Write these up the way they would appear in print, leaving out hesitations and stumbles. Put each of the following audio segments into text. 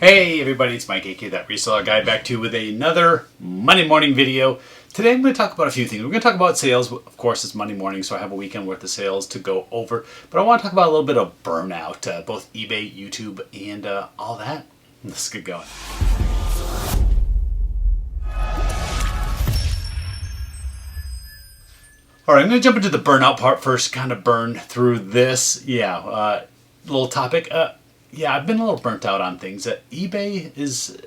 Hey everybody, it's Mike, aka That Reseller Guy, back to you with another Monday morning video. Today I'm going to talk about a few things. We're going to talk about sales. Of course, it's Monday morning, so I have a weekend worth of sales to go over. But I want to talk about a little bit of burnout, both eBay, YouTube, and all that. Let's get going. All right, I'm going to jump into the burnout part first, kind of burn through this. Little topic. I've been a little burnt out on things. eBay is,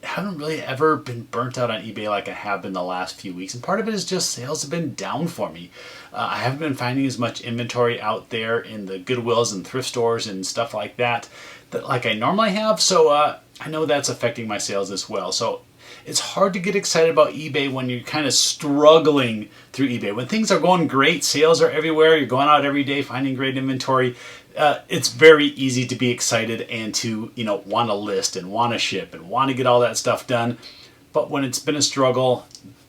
haven't really ever been burnt out on eBay like I have been the last few weeks. And part of it is just sales have been down for me. I haven't been finding as much inventory out there in the Goodwills and thrift stores and stuff like that like I normally have. So I know that's affecting my sales as well. So it's hard to get excited about eBay when you're kind of struggling through eBay. When things are going great, sales are everywhere, you're going out every day, finding great inventory. It's very easy to be excited and to, want to list and want to ship and want to get all that stuff done. But when it's been a struggle,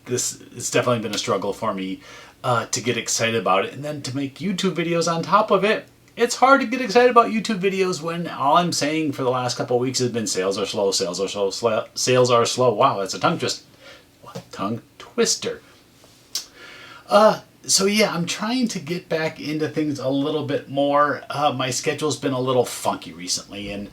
it's definitely been a struggle for me to get excited about it. And then to make YouTube videos on top of it, it's hard to get excited about YouTube videos when all I'm saying for the last couple of weeks has been sales are slow, sales are slow, sales are slow. Wow, that's a tongue twister. So I'm trying to get back into things a little bit more. My schedule's been a little funky recently, and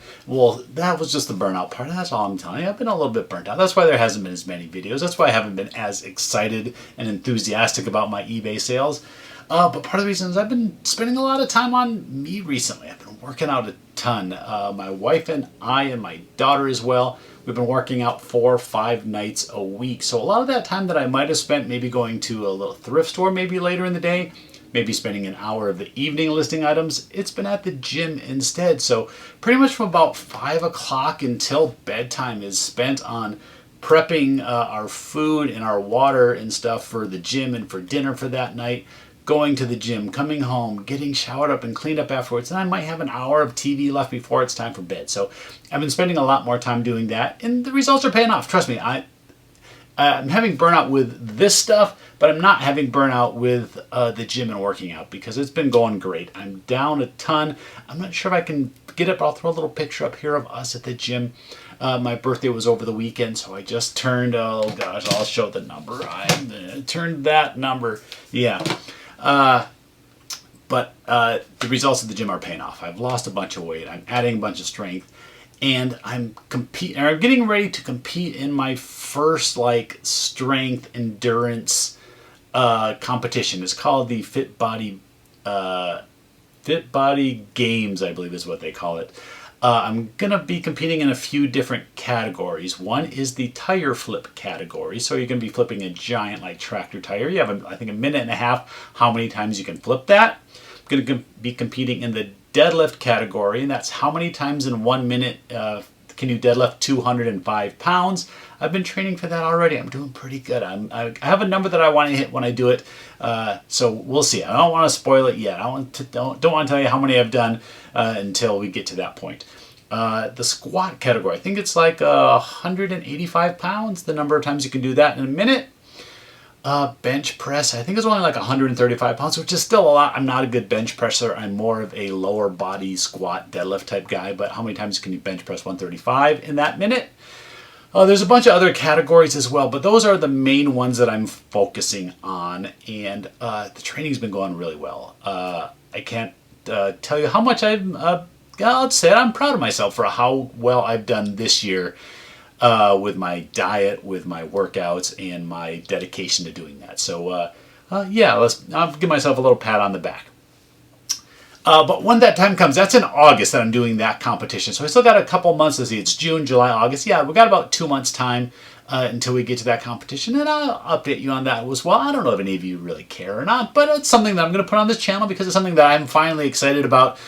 that was just the burnout part. That's all I'm telling you. I've been a little bit burnt out. That's why there hasn't been as many videos. That's why I haven't been as excited and enthusiastic about my eBay sales. But part of the reason is I've been spending a lot of time on me recently. I've been working out a ton. My wife and I and my daughter as well, we've been working out 4 or 5 nights a week. So a lot of that time that I might have spent maybe going to a little thrift store maybe later in the day, maybe spending an hour of the evening listing items, it's been at the gym instead. So pretty much from about 5 o'clock until bedtime is spent on prepping our food and our water and stuff for the gym and for dinner for that night. Going to the gym, coming home, getting showered up and cleaned up afterwards, and I might have an hour of TV left before it's time for bed. So I've been spending a lot more time doing that, and the results are paying off. Trust me, I'm having burnout with this stuff, but I'm not having burnout with the gym and working out because it's been going great. I'm down a ton. I'm not sure if I can get up. I'll throw a little picture up here of us at the gym. My birthday was over the weekend, so I just turned, oh gosh, I'll show the number. I turned that number, But the results of the gym are paying off. I've lost a bunch of weight. I'm adding a bunch of strength, and I'm getting ready to compete in my first strength endurance competition. It's called the Fit Body Games, I believe is what they call it. I'm going to be competing in a few different categories. One is the tire flip category. So you're going to be flipping a giant tractor tire. You have, I think, a minute and a half how many times you can flip that. I'm going to be competing in the deadlift category, and that's how many times in 1 minute can you deadlift 205 pounds. I've been training for that already. I'm doing pretty good. I have a number that I want to hit when I do it. So we'll see. I don't want to spoil it yet. I don't want to tell you how many I've done until we get to that point. The squat category, I think it's 185 pounds, the number of times you can do that in a minute. Bench press, I think it's only 135 pounds, which is still a lot. I'm not a good bench presser. I'm more of a lower body squat deadlift type guy, but how many times can you bench press 135 in that minute? There's a bunch of other categories as well, but those are the main ones that I'm focusing on, and the training's been going really well. I can't tell you how much I'll say I'm proud of myself for how well I've done this year with my diet, with my workouts, and my dedication to doing that. So I'll give myself a little pat on the back. But when that time comes, that's in August that I'm doing that competition. So I still got a couple months to see. It's June, July, August. Yeah, we got about 2 months time until we get to that competition, and I'll update you on that as well. I don't know if any of you really care or not, but it's something that I'm going to put on this channel because it's something that I'm finally excited about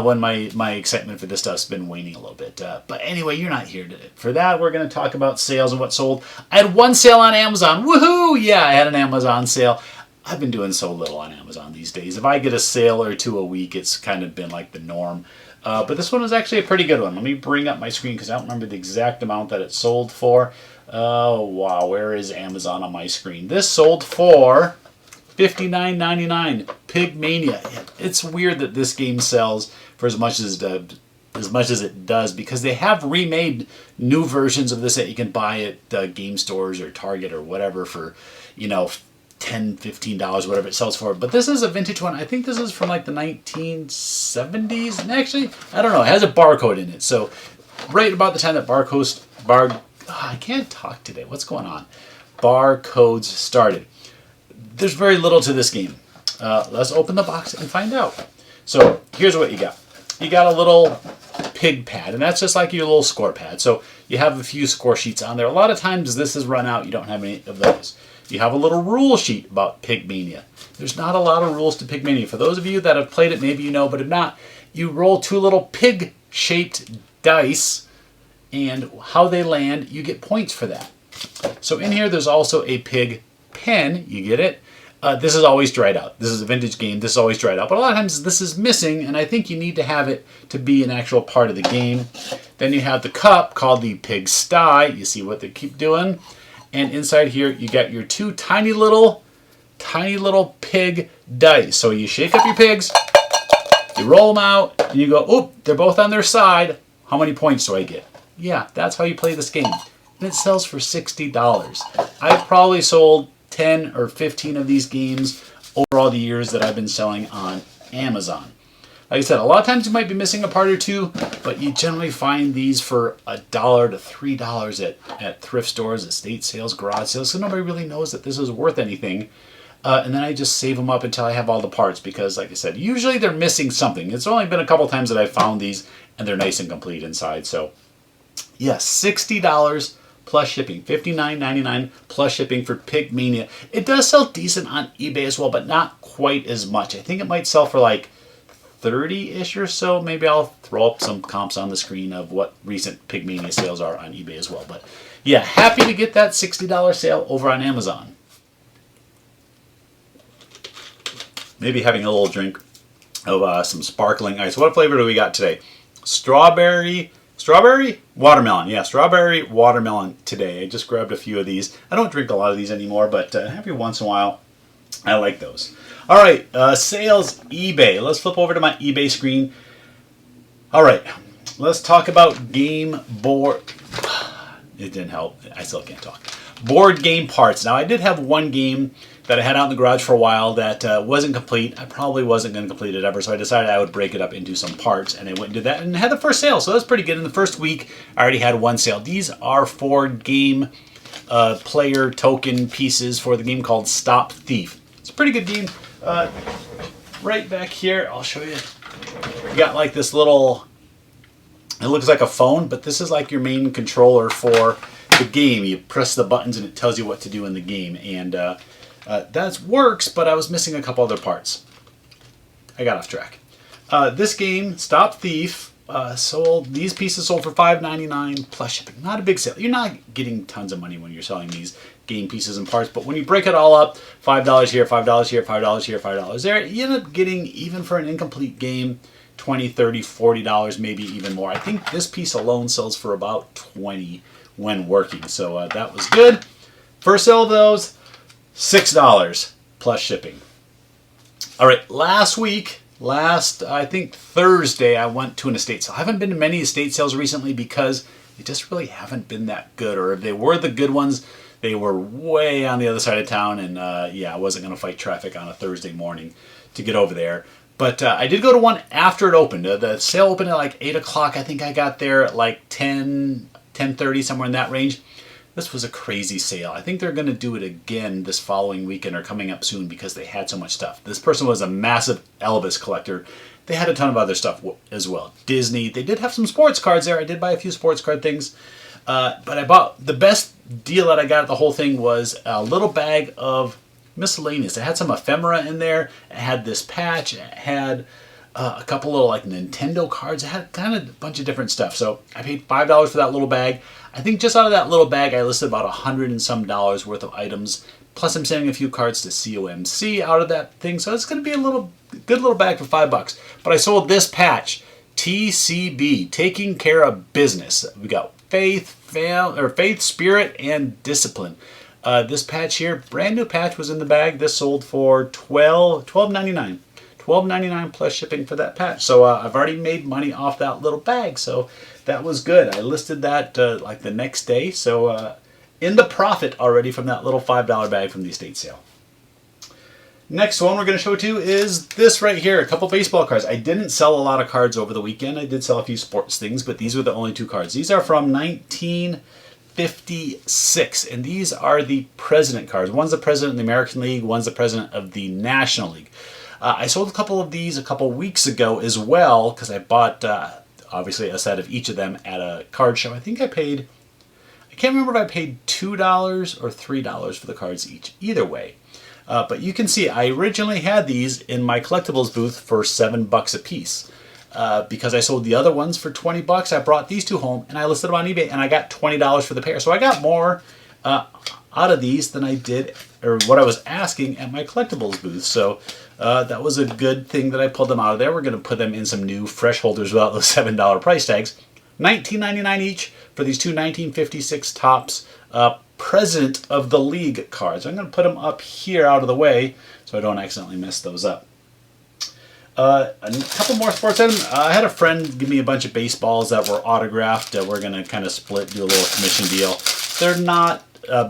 when my excitement for this stuff's been waning a little bit. But anyway, you're not here for that. We're going to talk about sales and what sold. I had one sale on Amazon. Woohoo! Yeah, I had an Amazon sale. I've been doing so little on Amazon these days. If I get a sale or two a week, it's kind of been like the norm. But this one was actually a pretty good one. Let me bring up my screen because I don't remember the exact amount that it sold for. Oh, wow. Where is Amazon on my screen? This sold for $59.99. Pig Mania. It's weird that this game sells for as much as as much as it does, because they have remade new versions of this that you can buy at game stores or Target or whatever for, you know, $10, $15, whatever it sells for. But this is a vintage one. I think this is from like the 1970s. And actually, I don't know. It has a barcode in it. So right about the time that I can't talk today. What's going on? Barcodes started. There's very little to this game. Let's open the box and find out. So here's what you got. You got a little pig pad, and that's just like your little score pad. So you have a few score sheets on there. A lot of times this is run out. You don't have any of those. You have a little rule sheet about Pig Mania. There's not a lot of rules to Pig Mania. For those of you that have played it, maybe you know, but if not, you roll two little pig-shaped dice, and how they land, you get points for that. So in here, there's also a pig pen. You get it? This is always dried out. This is a vintage game. This is always dried out. But a lot of times this is missing, and I think you need to have it to be an actual part of the game. Then you have the cup called the pig sty. You see what they keep doing? And inside here, you got your two tiny little pig dice. So you shake up your pigs, you roll them out, and you go, oop, they're both on their side. How many points do I get? Yeah, that's how you play this game. And it sells for $60. I've probably sold 10 or 15 of these games over all the years that I've been selling on Amazon. Like I said, a lot of times you might be missing a part or two, but you generally find these for $1 to $3 at thrift stores, estate sales, garage sales, so nobody really knows that this is worth anything. And then I just save them up until I have all the parts because, like I said, usually they're missing something. It's only been a couple times that I've found these, and they're nice and complete inside. So, yes, $60 plus shipping, $59.99 plus shipping for Pig Mania. It does sell decent on eBay as well, but not quite as much. I think it might sell for like 30-ish or so. Maybe I'll throw up some comps on the screen of what recent Pig Mania sales are on eBay as well. But yeah, happy to get that $60 sale over on Amazon. Maybe having a little drink of some sparkling ice. What flavor do we got today? Strawberry watermelon. Yeah, strawberry watermelon today. I just grabbed a few of these. I don't drink a lot of these anymore, but every once in a while, I like those. All right, sales eBay. Let's flip over to my eBay screen. All right, let's talk about game board. It didn't help. I still can't talk. Board game parts. Now, I did have one game that I had out in the garage for a while that wasn't complete. I probably wasn't going to complete it ever, so I decided I would break it up into some parts, and I went and did that and had the first sale, so that's pretty good. In the first week, I already had one sale. These are 4 game player token pieces for the game called Stop Thief. It's a pretty good game. Right back here, I'll show you. You got like this little, it looks like a phone, but this is like your main controller for the game. You press the buttons and it tells you what to do in the game, and that works, but I was missing a couple other parts. I got off track. This game, Stop Thief, these pieces sold for $5.99 plus shipping. Not a big sale. You're not getting tons of money when you're selling these game pieces and parts, but when you break it all up, $5 here, $5 here, $5 here, $5 there, you end up getting, even for an incomplete game, $20, $30, $40, maybe even more. I think this piece alone sells for about $20 when working, so that was good. First sale of those, $6 plus shipping. All right, last I think Thursday, I went to an estate sale. I haven't been to many estate sales recently because they just really haven't been that good, or if they were the good ones, they were way on the other side of town, and yeah, I wasn't going to fight traffic on a Thursday morning to get over there. But I did go to one after it opened. The sale opened at like 8 o'clock. I think I got there at like 10, 10:30, somewhere in that range. This was a crazy sale. I think they're going to do it again this following weekend or coming up soon because they had so much stuff. This person was a massive Elvis collector. They had a ton of other stuff as well. Disney. They did have some sports cards there. I did buy a few sports card things. But I bought, the best deal that I got at the whole thing was a little bag of miscellaneous. It had some ephemera in there. It had this patch. It had a couple little like Nintendo cards. It had kind of a bunch of different stuff. So I paid $5 for that little bag. I think just out of that little bag, I listed about $100 and some worth of items. Plus, I'm sending a few cards to COMC out of that thing. So it's going to be a good little bag for $5. But I sold this patch, TCB, Taking Care of Business. We got faith, spirit, and discipline. This patch here, brand new patch, was in the bag. This sold for $12.99. $12.99 plus shipping for that patch. So I've already made money off that little bag, so that was good. I listed that like the next day, so in the profit already from that little $5 bag from the estate sale. Next one we're going to show to is this right here, a couple baseball cards. I didn't sell a lot of cards over the weekend. I did sell a few sports things, but these were the only two cards. These are from 1956, and these are the president cards. One's the president of the American League, one's the president of the National League. I sold a couple of these a couple weeks ago as well, because I bought, obviously, a set of each of them at a card show. I think I paid, I can't remember if I paid $2 or $3 for the cards each. Either way. But you can see I originally had these in my collectibles booth for $7 a piece. Because I sold the other ones for $20, I brought these two home and I listed them on eBay and I got $20 for the pair. So I got more out of these than I did, or what I was asking at my collectibles booth. So that was a good thing that I pulled them out of there. We're going to put them in some new fresh holders without those $7 price tags. $19.99 each for these two 1956 Topps President of the League cards. I'm going to put them up here out of the way so I don't accidentally mess those up. A couple more sports items. I had a friend give me a bunch of baseballs that were autographed. We're going to kind of split, do a little commission deal. They're not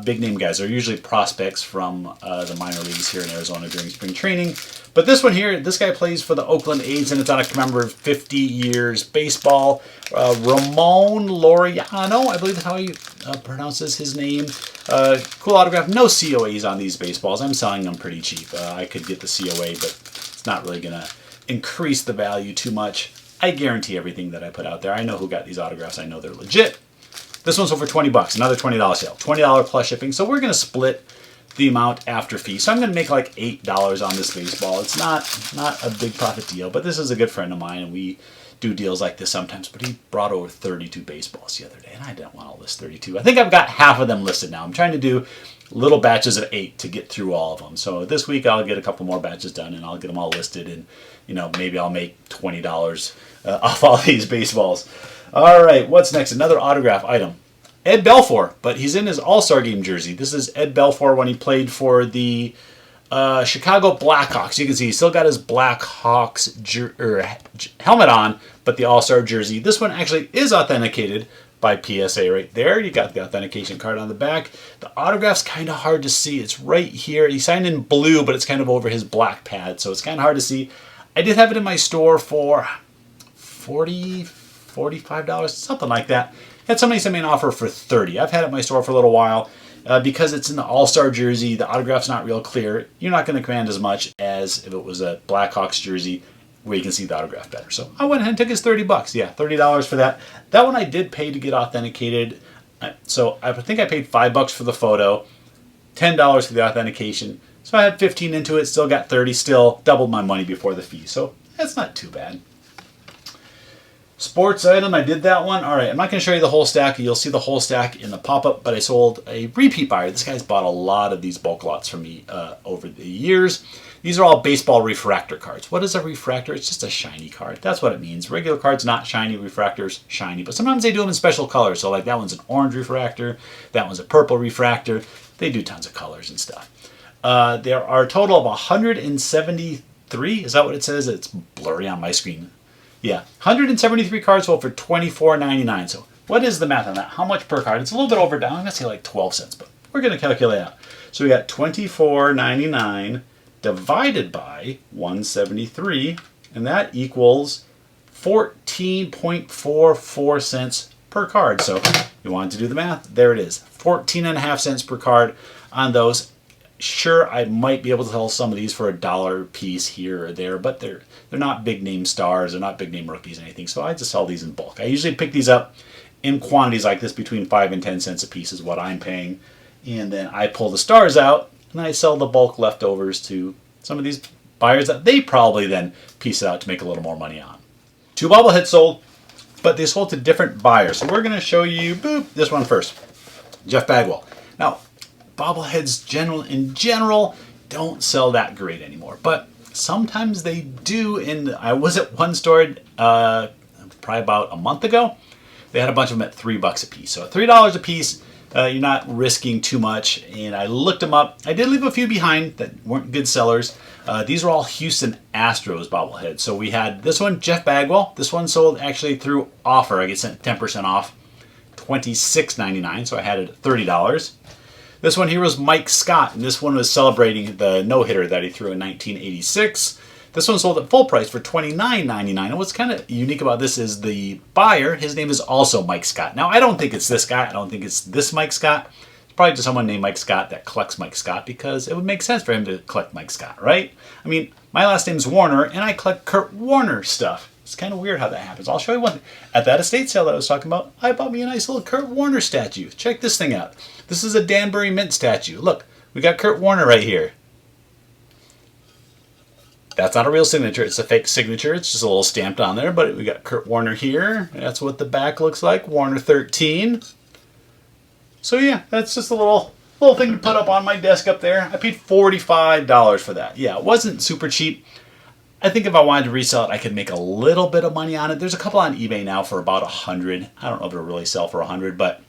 big name guys. They're usually prospects from the minor leagues here in Arizona during spring training. But this one here, this guy plays for the Oakland A's, and it's on a commemorative 50 years baseball. Ramon Laureano, I believe that's how he pronounces his name. Cool autograph. No COAs on these baseballs. I'm selling them pretty cheap. I could get the COA, but it's not really going to increase the value too much. I guarantee everything that I put out there. I know who got these autographs. I know they're legit. This one's sold for $20, another $20 sale. $20 plus shipping. So we're going to split the amount after fee. So I'm going to make like $8 on this baseball. It's not a big profit deal, but this is a good friend of mine, and we do deals like this sometimes. But he brought over 32 baseballs the other day, and I didn't want to list 32. I think I've got half of them listed now. I'm trying to do little batches of 8 to get through all of them. So this week I'll get a couple more batches done, and I'll get them all listed, and maybe I'll make $20 off all these baseballs. All right, what's next? Another autograph item. Ed Belfour, but he's in his All-Star Game jersey. This is Ed Belfour when he played for the Chicago Blackhawks. You can see he's still got his Blackhawks helmet on, but the All-Star jersey. This one actually is authenticated by PSA right there. You got the authentication card on the back. The autograph's kind of hard to see. It's right here. He signed in blue, but it's kind of over his black pad, so it's kind of hard to see. I did have it in my store for $40, $45, something like that. Had somebody send me an offer for $30. I've had it in my store for a little while. Because it's in the All-Star jersey, the autograph's not real clear. You're not going to command as much as if it was a Blackhawks jersey where you can see the autograph better. So I went ahead and took his $30. Yeah, $30 for that. That one I did pay to get authenticated. So I think I paid $5 for the photo, $10 for the authentication. So I had 15 into it, still got 30, still doubled my money before the fee. So that's not too bad. Sports item, I did that one. All right, I'm not going to show you the whole stack. You'll see the whole stack in the pop-up, but I sold a repeat buyer. This guy's bought a lot of these bulk lots from me over the years. These are all baseball refractor cards. What is a refractor? It's just a shiny card. That's what it means. Regular cards, not shiny. Refractors, shiny. But sometimes they do them in special colors. So like that one's an orange refractor. That one's a purple refractor. They do tons of colors and stuff. There are a total of 173. Is that what it says? It's blurry on my screen. Yeah, 173 cards sold for $24.99. So what is the math on that? How much per card? It's a little bit over down. I'm going to say like 12 cents, but we're going to calculate out. So we got $24.99 divided by 173, and that equals 14.44 cents per card. So you wanted to do the math? There it is. 14.5 cents per card on those. Sure, I might be able to sell some of these for $1 a piece here or there, but they're not big name stars, they're not big name rookies or anything, so I just sell these in bulk. I usually pick these up in quantities like this, between 5 and 10 cents a piece is what I'm paying, and then I pull the stars out and I sell the bulk leftovers to some of these buyers that they probably then piece it out to make a little more money on. 2 bobbleheads sold, but they sold to different buyers, so we're going to show you this one first. Jeff Bagwell. Now, bobbleheads in general don't sell that great anymore, but sometimes they do. And I was at one store probably about a month ago. They had a bunch of them at $3 a piece. So at $3 a piece, You're not risking too much. And I looked them up. I did leave a few behind that weren't good sellers. These are all Houston Astros bobbleheads. So we had this one, Jeff Bagwell. This one sold actually through offer. I get sent 10% off, $26.99. So I had it at $30. This one here was Mike Scott, and this one was celebrating the no-hitter that he threw in 1986. This one sold at full price for $29.99. And what's kind of unique about this is the buyer, his name is also Mike Scott. Now, I don't think it's this guy. I don't think it's this Mike Scott. It's probably just someone named Mike Scott that collects Mike Scott, because it would make sense for him to collect Mike Scott, right? I mean, my last name's Warner, and I collect Kurt Warner stuff. It's kind of weird how that happens. I'll show you one thing. At that estate sale that I was talking about, I bought me a nice little Kurt Warner statue. Check this thing out. This is a Danbury Mint statue. Look, we got Kurt Warner right here. That's not a real signature. It's a fake signature. It's just a little stamped on there. But we got Kurt Warner here. That's what the back looks like. Warner 13. So yeah, that's just a little thing to put up on my desk up there. I paid $45 for that. Yeah, it wasn't super cheap. I think if I wanted to resell it, I could make a little bit of money on it. There's a couple on eBay now for about $100. I don't know if it'll really sell for $100, but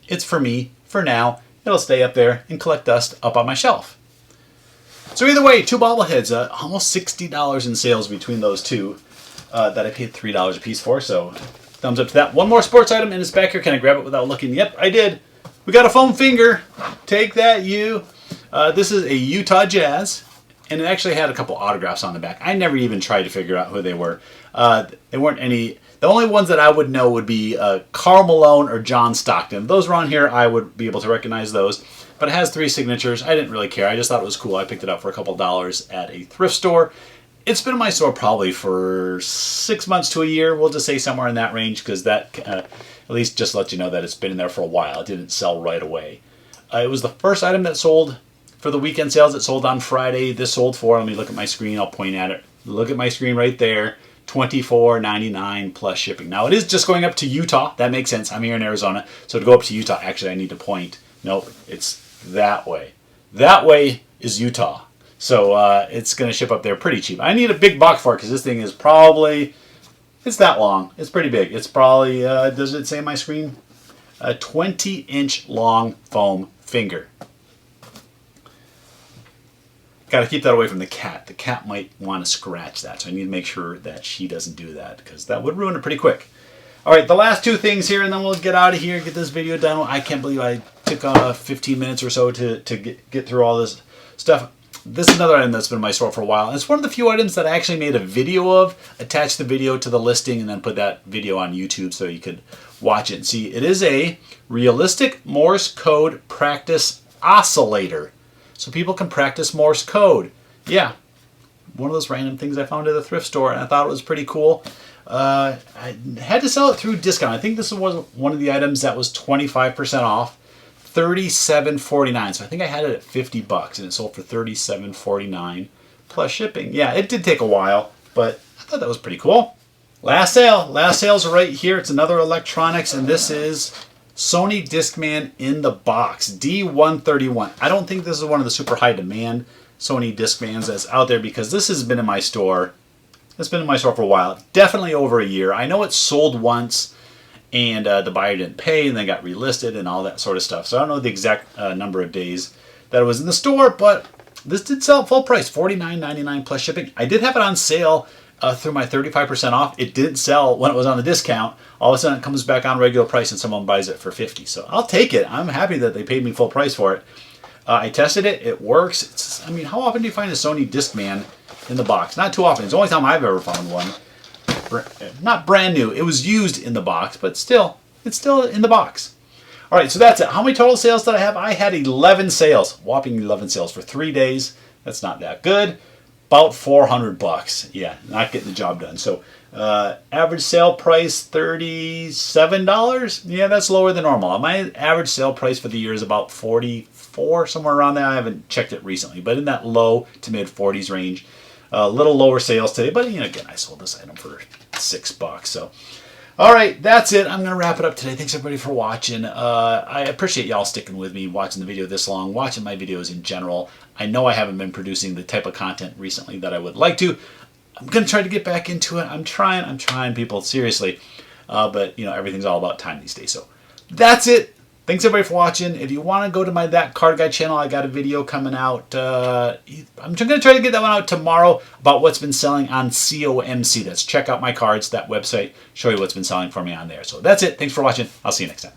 it's for me. For now, it'll stay up there and collect dust up on my shelf. So either way, two bobbleheads, almost $60 in sales between those two that I paid $3 a piece for. So thumbs up to that. One more sports item, and it's back here. Can I grab it without looking? Yep, I did. We got a foam finger. Take that, you. This is a Utah Jazz, and it actually had a couple autographs on the back. I never even tried to figure out who they were. They weren't any. The only ones that I would know would be Karl Malone or John Stockton. If those were on here, I would be able to recognize those. But it has 3 signatures. I didn't really care. I just thought it was cool. I picked it up for a couple dollars at a thrift store. It's been in my store probably for 6 months to a year. We'll just say somewhere in that range, because that at least just lets you know that it's been in there for a while. It didn't sell right away. It was the first item that sold for the weekend sales. It sold on Friday. This sold for, let me look at my screen. I'll point at it. Look at my screen right there. $24.99 plus shipping. Now, it is just going up to Utah. That makes sense. I'm here in Arizona. So to go up to Utah, actually, I need to point. Nope, it's that way. That way is Utah. So it's going to ship up there pretty cheap. I need a big box for it, because this thing is probably, it's that long. It's pretty big. It's probably, does it say on my screen? A 20-inch long foam finger. Got to keep that away from the cat. The cat might want to scratch that, so I need to make sure that she doesn't do that, because that would ruin it pretty quick. All right, the last 2 things here, and then we'll get out of here, get this video done. I can't believe I took 15 minutes or so to get through all this stuff. This is another item that's been in my store for a while. And it's one of the few items that I actually made a video of, attached the video to the listing, and then put that video on YouTube so you could watch it and see. It is a realistic Morse code practice oscillator. So people can practice Morse code. Yeah, one of those random things I found at the thrift store, and I thought it was pretty cool. I had to sell it through discount. I think this was one of the items that was 25% off, $37.49. So I think I had it at $50, and it sold for $37.49 plus shipping. Yeah, it did take a while, but I thought that was pretty cool. Last sale. Last sale's right here. It's another electronics, and this is Sony Discman in the box, D131. I don't think this is one of the super high demand Sony Discmans that's out there, because this has been in my store. It's been in my store for a while, definitely over a year. I know it sold once, and the buyer didn't pay, and they got relisted and all that sort of stuff. So I don't know the exact number of days that it was in the store, but this did sell at full price, $49.99 plus shipping. I did have it on sale through my 35% off. It didn't sell when it was on the discount. All of a sudden it comes back on regular price and someone buys it for $50. So I'll take it. I'm happy that they paid me full price for it. I tested it. It works. I mean, how often do you find a Sony Discman in the box? Not too often. It's the only time I've ever found one. Not brand new. It was used in the box, but still, it's still in the box. All right, so that's it. How many total sales did I have? I had 11 sales. Whopping 11 sales for 3 days. That's not that good. About $400. Yeah, not getting the job done. So average sale price, $37. Yeah, that's lower than normal. My average sale price for the year is about $44, somewhere around there. I haven't checked it recently, but in that low to mid 40s range. A little lower sales today, but you know, again, I sold this item for $6. So, all right, that's it. I'm gonna wrap it up today. Thanks everybody for watching. I appreciate y'all sticking with me, watching the video this long, watching my videos in general. I know I haven't been producing the type of content recently that I would like to. I'm gonna try to get back into it. I'm trying, people, seriously. But you know, everything's all about time these days. So that's it. Thanks everybody for watching. If you want to go to my That Card Guy channel, I got a video coming out. I'm going to try to get that one out tomorrow about what's been selling on COMC. That's Check Out My Cards, that website. Show you what's been selling for me on there. So that's it. Thanks for watching. I'll see you next time.